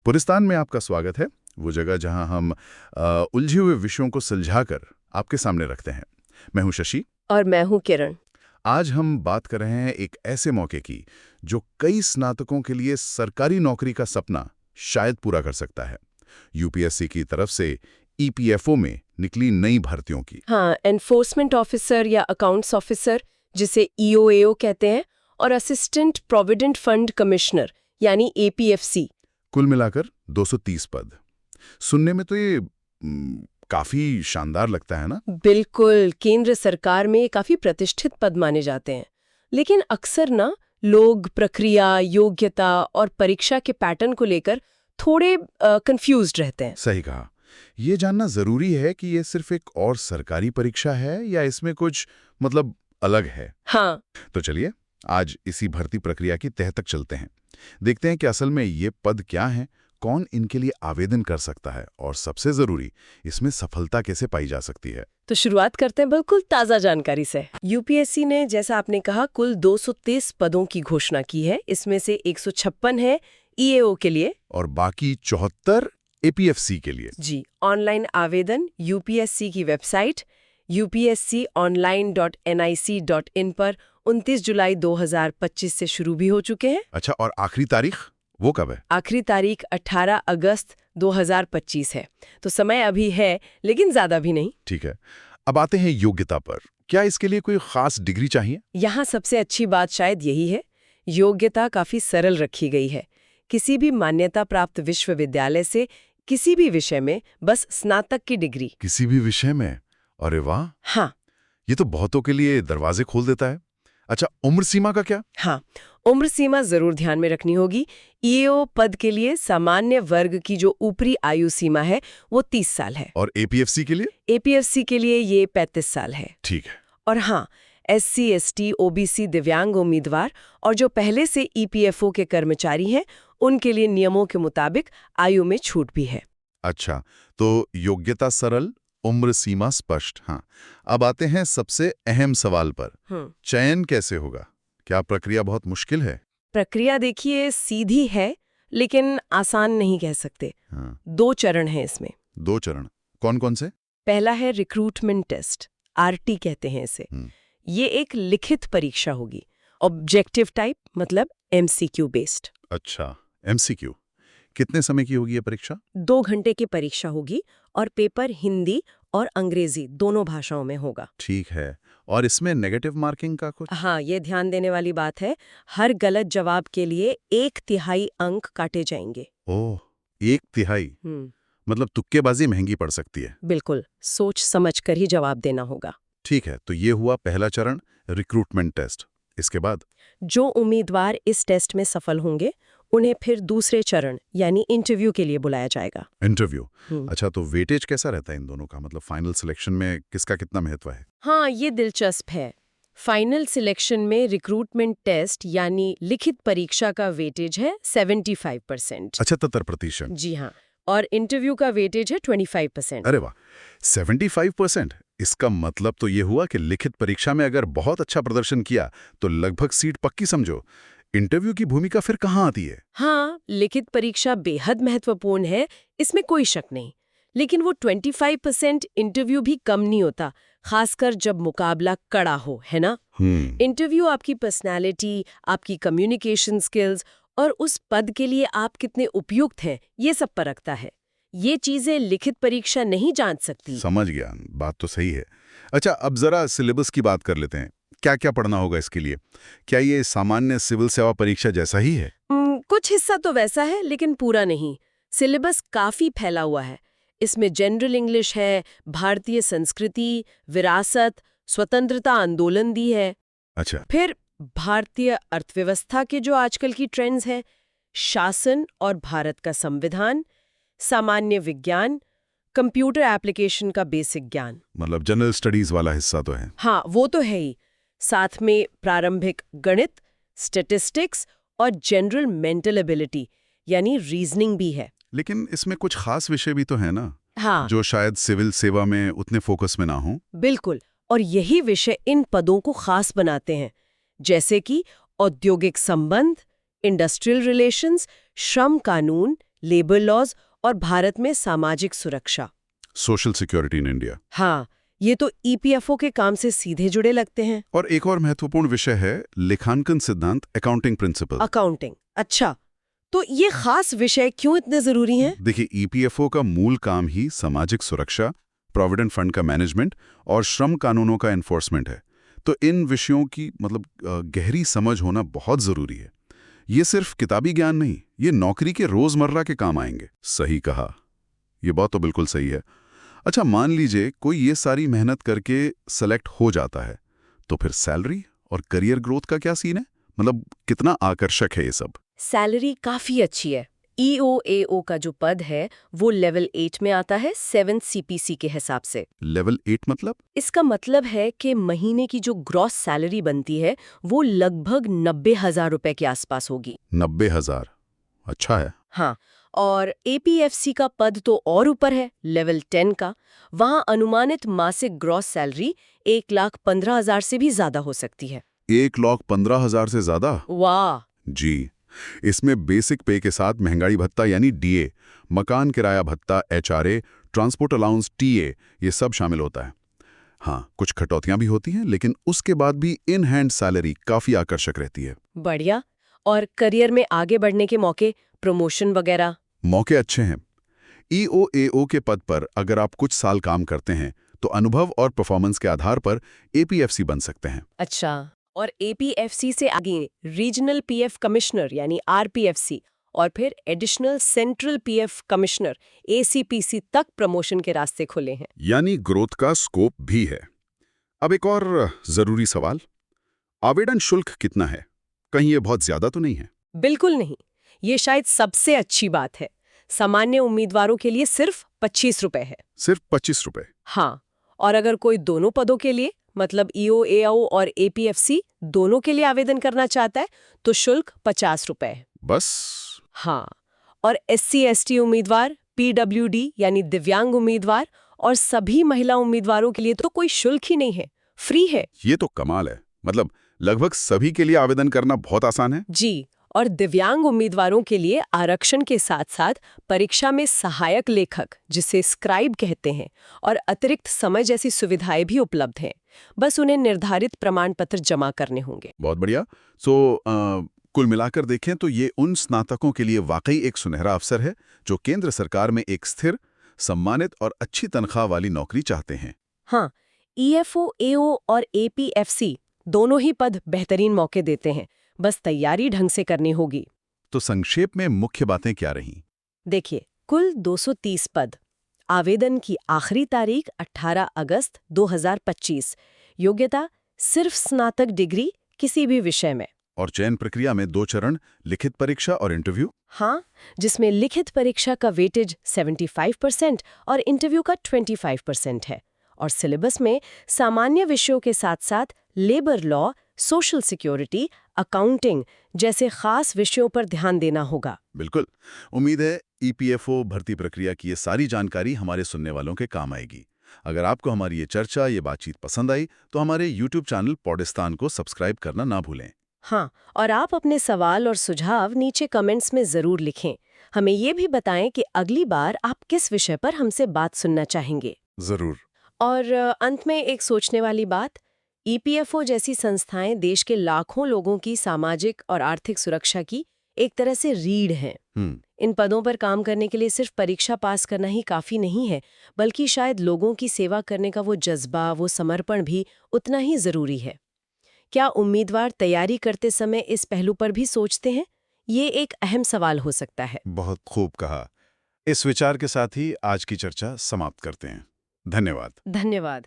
पुलिस्तान में आपका स्वागत है, वो जगह जहां हम उलझे हुए विषयों को सुलझाकर आपके सामने रखते हैं। मैं हूं शशि। और मैं हूं किरण। आज हम बात कर रहे हैं एक ऐसे मौके की जो कई स्नातकों के लिए सरकारी नौकरी का सपना शायद पूरा कर सकता है। यूपीएससी की तरफ से ईपीएफओ में निकली नई भर्तियों की। हाँ, एनफोर्समेंट ऑफिसर या अकाउंट्स ऑफिसर, जिसे ईओएओ कहते हैं, और असिस्टेंट प्रोविडेंट फंड कमिश्नर यानी एपीएफसी। कुल मिलाकर 230 पद। सुनने में तो ये काफी शानदार लगता है ना? बिल्कुल, केंद्र सरकार में काफी प्रतिष्ठित पद माने जाते हैं। लेकिन अक्सर ना लोग प्रक्रिया, योग्यता और परीक्षा के पैटर्न को लेकर थोड़े कंफ्यूज्ड रहते हैं। सही कहा। ये जानना जरूरी है कि ये सिर्फ एक और सरकारी परीक्षा है या इसमें कुछ मतलब अलग है। हाँ, तो चलिए आज इसी भर्ती प्रक्रिया की तह तक चलते हैं। देखते हैं कि असल में ये पद क्या हैं, कौन इनके लिए आवेदन कर सकता है और सबसे जरूरी, इसमें सफलता कैसे पाई जा सकती है। तो शुरुआत करते हैं बिल्कुल ताज़ा जानकारी से। यूपीएससी ने, जैसा आपने कहा, कुल 230 पदों की घोषणा की है। इसमें से 156 है ईएओ के लिए और बाकी 74 एपीएफसी के लिए। जी। ऑनलाइन आवेदन यूपीएससी की वेबसाइट upsconline.nic.in पर 29 जुलाई 2025 से शुरू भी हो चुके हैं। अच्छा, और आखिरी तारीख वो कब है? आखिरी तारीख 18 अगस्त 2025 है। तो समय अभी है, लेकिन ज्यादा भी नहीं। ठीक है, अब आते हैं योग्यता पर। क्या इसके लिए कोई खास डिग्री चाहिए? यहाँ सबसे अच्छी बात शायद यही है, योग्यता काफी सरल रखी गई है। किसी भी मान्यता प्राप्त विश्वविद्यालय से किसी भी विषय में बस स्नातक की डिग्री। किसी भी विषय में? अरे वाह, हाँ। ये तो बहुतों के लिए दरवाजे खोल देता है। अच्छा, उम्र सीमा का क्या? हाँ, उम्र सीमा जरूर ध्यान में रखनी होगी। ईओ पद के लिए सामान्य वर्ग की जो ऊपरी आयु सीमा है वो 30 साल है। और एपीएफसी के लिए? एपीएफसी के लिए ये 35 साल है। ठीक है। और हाँ, एससी, एसटी, ओबीसी, दिव्यांग उम्मीदवार और जो पहले से ईपीएफओ के कर्मचारी हैं, उनके लिए नियमों के मुताबिक आयु में छूट भी है। अच्छा, तो योग्यता सरल, उम्र सीमा स्पष्ट। हाँ, अब आते हैं सबसे अहम सवाल पर। चयन कैसे होगा? क्या प्रक्रिया बहुत मुश्किल है? प्रक्रिया देखिए सीधी है, लेकिन आसान नहीं कह सकते। हाँ। 2 चरण हैं इसमें। 2 चरण कौन कौन से? पहला है रिक्रूटमेंट टेस्ट, आरटी कहते हैं इसे। ये एक लिखित परीक्षा होगी, ऑब्जेक्टिव टाइप, मतलब एमसीक्यू बेस्ड। अच्छा, एमसीक्यू। कितने समय की होगी ये परीक्षा? 2 घंटे की परीक्षा होगी और पेपर हिंदी और अंग्रेजी दोनों भाषाओं में होगा। ठीक है, और इसमें नेगेटिव मार्किंग का कुछ? हाँ, ये ध्यान देने वाली बात है, हर गलत जवाब के लिए 1/3 अंक काटे जाएंगे। ओह, 1/3? मतलब तुक्केबाजी महंगी पड़ सकती है। बिल्कुल, सोच समझ कर ही जवाब देना होगा। ठीक है, तो ये हुआ पहला चरण, रिक्रूटमेंट टेस्ट। इसके बाद? जो उम्मीदवार इस टेस्ट में सफल होंगे, उन्हें फिर दूसरे चरण यानी इंटरव्यू के लिए बुलाया जाएगा। इंटरव्यू? अच्छा, तो वेटेज कैसा रहता है इन दोनों का? मतलब फाइनल सिलेक्शन में किसका कितना महत्व है? हाँ, ये दिलचस्प है। फाइनल सिलेक्शन में रिक्रूटमेंट टेस्ट यानी लिखित परीक्षा का वेटेज है 75%। 75%? जी हाँ, और इंटरव्यू का वेटेज है 25%। अरे वाह, 75%! इसका मतलब तो ये हुआ कि लिखित परीक्षा में अगर बहुत अच्छा प्रदर्शन किया तो लगभग सीट पक्की समझो। इंटरव्यू की भूमिका फिर कहाँ आती है? हाँ, लिखित परीक्षा बेहद महत्वपूर्ण है, इसमें कोई शक नहीं। लेकिन वो 25% इंटरव्यू भी कम नहीं होता, खासकर जब मुकाबला कड़ा हो, है ना? इंटरव्यू आपकी पर्सनालिटी, आपकी कम्युनिकेशन स्किल्स और उस पद के लिए आप कितने उपयुक्त हैं, ये सब परखता है। ये चीजें लिखित परीक्षा नहीं जांच सकती। समझ गया, बात तो सही है। अच्छा, अब जरा सिलेबस की बात कर लेते हैं। क्या क्या पढ़ना होगा इसके लिए? क्या ये सामान्य सिविल सेवा परीक्षा जैसा ही है? कुछ हिस्सा तो वैसा है, लेकिन पूरा नहीं। सिलेबस काफी फैला हुआ है। इसमें जनरल इंग्लिश है, भारतीय संस्कृति, विरासत, स्वतंत्रता आंदोलन दी है। अच्छा। फिर भारतीय अर्थव्यवस्था के जो आजकल की ट्रेंड्स हैं, शासन और भारत का संविधान, सामान्य विज्ञान, कंप्यूटर एप्लीकेशन का बेसिक ज्ञान। मतलब जनरल स्टडीज वाला हिस्सा तो है। हाँ, वो तो है ही। साथ में प्रारंभिक गणित, स्टैटिस्टिक्स और जनरल मेंटल एबिलिटी यानी रीजनिंग भी है। लेकिन इसमें कुछ खास विषय भी तो है ना? हाँ, जो शायद सिविल सेवा में उतने फोकस में ना हो। बिल्कुल, और यही विषय इन पदों को खास बनाते हैं, जैसे कि औद्योगिक संबंध, इंडस्ट्रियल रिलेशंस, श्रम कानून, लेबर लॉज और भारत में सामाजिक सुरक्षा। Social security in India. हाँ, ये तो ईपीएफओ के काम से सीधे जुड़े लगते हैं। और एक और महत्वपूर्ण विषय है लेखांकन सिद्धांत, अकाउंटिंग प्रिंसिपल। अकाउंटिंग, अच्छा, तो ये खास विषय क्यों इतने जरूरी हैं? देखिए, ईपीएफओ का मूल काम ही सामाजिक सुरक्षा, प्रोविडेंट फंड का मैनेजमेंट और श्रम कानूनों का एनफोर्समेंट है। तो इन विषयों की गहरी समझ होना बहुत जरूरी है। ये सिर्फ किताबी ज्ञान नहीं, ये नौकरी के रोजमर्रा के काम आएंगे। सही कहा, ये बात तो बिल्कुल सही है। अच्छा, मान लीजिए कोई ये सारी मेहनत करके सेलेक्ट हो जाता है, तो फिर सैलरी और करियर ग्रोथ का क्या सीन है? कितना आकर्षक है ये सब? सैलरी काफी अच्छी है। ईओएओ का जो पद है वो लेवल 8 में आता है 7 सीपीसी के हिसाब से। लेवल 8 मतलब? इसका मतलब है कि महीने की जो ग्रॉस सैलरी बनती है वो लगभग 90,000 रुपए के आसपास होगी। 90,000? अच्छा है। हाँ, और एपीएफसी का पद तो और ऊपर है, लेवल 10 का। वहाँ अनुमानित मासिक ग्रॉस सैलरी 1,15,000 से भी ज्यादा हो सकती है। 1,15,000 से ज्यादा? वाह! जी, इसमें बेसिक पे के साथ महंगाई भत्ता यानी डीए, मकान किराया भत्ता एचआरए, ट्रांसपोर्ट अलाउंस टीए, ये सब शामिल होता है। हाँ, कुछ कटौतियां भी होती हैं, लेकिन उसके बाद भी इन हैंड सैलरी काफी आकर्षक रहती है। बढ़िया। और करियर में आगे बढ़ने के मौके, प्रमोशन वगैरह? मौके अच्छे हैं। ईओएओ के पद पर अगर आप कुछ साल काम करते हैं तो अनुभव और परफॉर्मेंस के आधार पर एपीएफसी बन सकते हैं। अच्छा, और एपीएफसी से आगे रीजनल पीएफ कमिश्नर यानी आरपीएफसी और फिर additional central PF commissioner ACPC तक प्रमोशन के रास्ते खुले हैं। यानी ग्रोथ का स्कोप भी है। अब एक और जरूरी सवाल, आवेदन शुल्क कितना है? कहीं ये बहुत ज्यादा तो नहीं है? बिल्कुल नहीं, ये शायद सबसे अच्छी बात है। सामान्य उम्मीदवारों के लिए सिर्फ 25 रुपए है। सिर्फ 25 रुपए? हाँ, और अगर कोई दोनों पदों के लिए मतलब ईओएओ और एपीएफसी दोनों के लिए आवेदन करना चाहता है तो शुल्क 50 रुपए है। बस? हाँ, और SC/ST उम्मीदवार, पीडब्ल्यूडी यानी दिव्यांग उम्मीदवार और सभी महिला उम्मीदवारों के लिए तो कोई शुल्क ही नहीं है, फ्री है। ये तो कमाल है। लगभग सभी के लिए आवेदन करना बहुत आसान है। जी, और दिव्यांग उम्मीदवारों के लिए आरक्षण के साथ साथ परीक्षा में सहायक लेखक, जिसे स्क्राइब कहते हैं, और अतिरिक्त समय जैसी सुविधाएं भी उपलब्ध हैं। बस उन्हें निर्धारित प्रमाण पत्र जमा करने होंगे। बहुत बढ़िया। कुल मिलाकर देखें तो ये उन स्नातकों के लिए वाकई एक सुनहरा अवसर है जो केंद्र सरकार में एक स्थिर, सम्मानित और अच्छी तनख्वाह वाली नौकरी चाहते हैं। हाँ, ईएफओ, एओ और एपीएफसी दोनों ही पद बेहतरीन मौके देते हैं, बस तैयारी ढंग से करनी होगी। तो संक्षेप में मुख्य बातें क्या रहीं? देखिए, कुल 230 पद। आवेदन की आखिरी तारीख 18 अगस्त 2025। योग्यता सिर्फ स्नातक डिग्री किसी भी विषय में। और चयन प्रक्रिया में 2 चरण, लिखित परीक्षा और इंटरव्यू। हाँ, जिसमें लिखित परीक्षा का वेटेज 75% और इंटरव्यू का 25% है। और सिलेबस में सामान्य विषयों के साथ साथ labour law, social security, accounting जैसे खास विषयों पर ध्यान देना होगा। बिल्कुल। उम्मीद है ईपीएफओ भर्ती प्रक्रिया की ये सारी जानकारी हमारे सुनने वालों के काम आएगी। अगर आपको हमारी ये चर्चा, ये बातचीत पसंद आई तो हमारे यूट्यूब चैनल पॉडिस्तान को सब्सक्राइब करना ना भूलें। हाँ, और आप अपने सवाल और सुझाव नीचे कमेंट्स में ज़रूर लिखें। हमें ये भी बताएं कि अगली बार आप किस विषय पर हमसे बात सुनना चाहेंगे। जरूर। और अंत में एक सोचने वाली बात, ईपीएफओ जैसी संस्थाएं देश के लाखों लोगों की सामाजिक और आर्थिक सुरक्षा की एक तरह से रीढ़ हैं। इन पदों पर काम करने के लिए सिर्फ परीक्षा पास करना ही काफ़ी नहीं है, बल्कि शायद लोगों की सेवा करने का वो जज्बा, वो समर्पण भी उतना ही ज़रूरी है। क्या उम्मीदवार तैयारी करते समय इस पहलू पर भी सोचते हैं? ये एक अहम सवाल हो सकता है। बहुत खूब कहा। इस विचार के साथ ही आज की चर्चा समाप्त करते हैं। धन्यवाद। धन्यवाद।